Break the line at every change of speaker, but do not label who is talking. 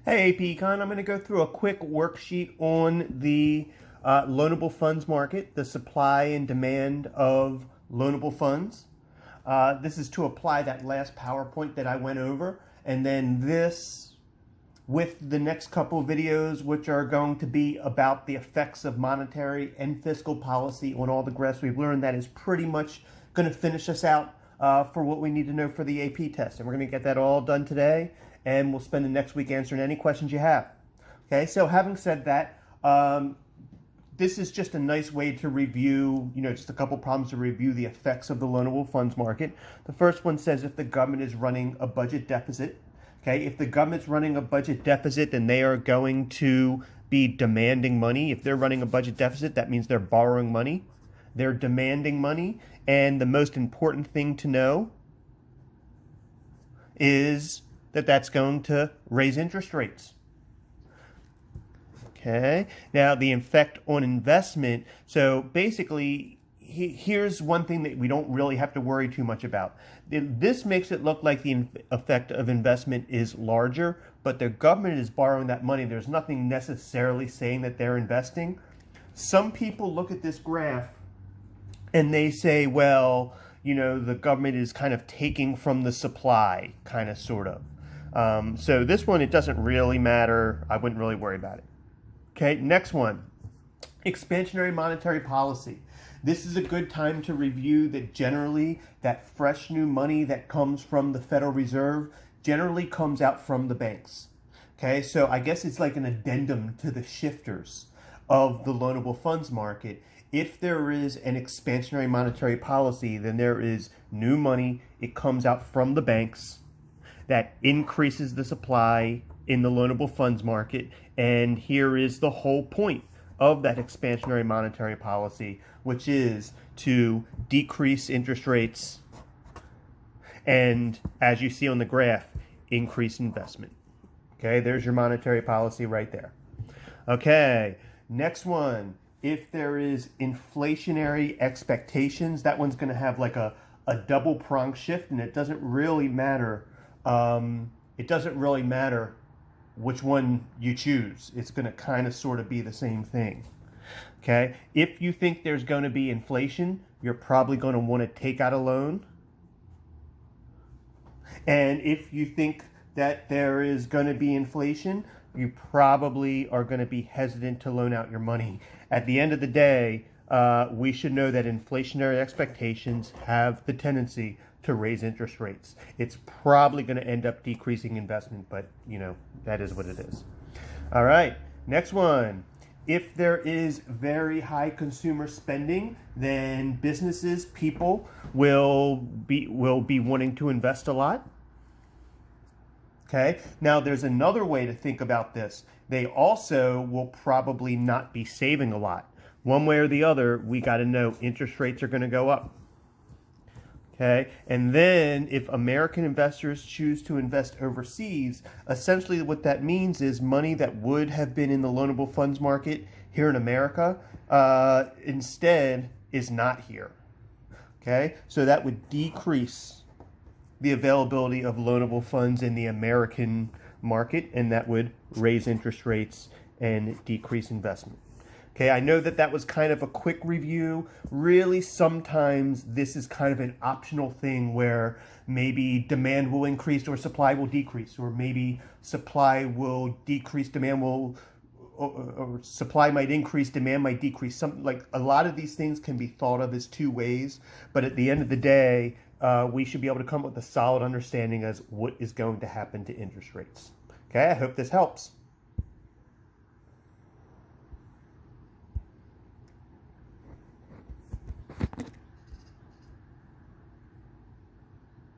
Hey AP Econ, I'm going to go through a quick worksheet on the loanable funds market, the supply and demand of loanable funds. This is to apply that last PowerPoint that I went over, and then this with the next couple of videos, which are going to be about the effects of monetary and fiscal policy on all the graphs we've learned. That is pretty much going to finish us out for what we need to know for the AP test. And we're going to get that all done today, and we'll spend the next week answering any questions you have. Okay, so having said that, this is just a nice way to review, just a couple problems to review the effects of the loanable funds market. The first one says if the government is running a budget deficit. Okay, if the government's running a budget deficit, then they are going to be demanding money. If they're running a budget deficit, that means they're borrowing money. They're demanding money. And the most important thing to know is that that's going to raise interest rates. Okay, now the effect on investment. So basically, here's one thing that we don't really have to worry too much about. This makes it look like the effect of investment is larger, but the government is borrowing that money. There's nothing necessarily saying that they're investing. Some people look at this graph and they say, well, the government is kind of taking from the supply, kind of, sort of. So this one, it doesn't really matter. I wouldn't really worry about it. Okay, next one, expansionary monetary policy. This is a good time to review that generally that fresh new money that comes from the Federal Reserve generally comes out from the banks. Okay, so I guess it's like an addendum to the shifters of the loanable funds market. If there is an expansionary monetary policy, then there is new money. It comes out from the banks that increases the supply in the loanable funds market. And here is the whole point of that expansionary monetary policy, which is to decrease interest rates and, as you see on the graph, increase investment. Okay, there's your monetary policy right there. Okay, next one. If there is inflationary expectations, that one's going to have like a double prong shift, and it doesn't really matter. Which one you choose. It's going to kind of sort of be the same thing. Okay, if you think there's going to be inflation, you're probably going to want to take out a loan. And if you think that there is going to be inflation, you probably are going to be hesitant to loan out your money. At the end of the day, we should know that inflationary expectations have the tendency to raise interest rates. It's probably going to end up decreasing investment, but that is what it is. All right, next one. If there is very high consumer spending, then businesses, people will be wanting to invest a lot. Okay, now there's another way to think about this. They also will probably not be saving a lot. One way or the other, we got to know interest rates are going to go up. Okay, and then if American investors choose to invest overseas, essentially what that means is money that would have been in the loanable funds market here in America instead is not here. Okay, so that would decrease the availability of loanable funds in the American market, and that would raise interest rates and decrease investment. Okay, I know that was kind of a quick review. Really, sometimes this is kind of an optional thing where maybe demand will increase or supply will decrease, or maybe supply will decrease, demand will, or supply might increase, demand might decrease. Something like a lot of these things can be thought of as two ways, but at the end of the day, we should be able to come up with a solid understanding as what is going to happen to interest rates. Okay, I hope this helps.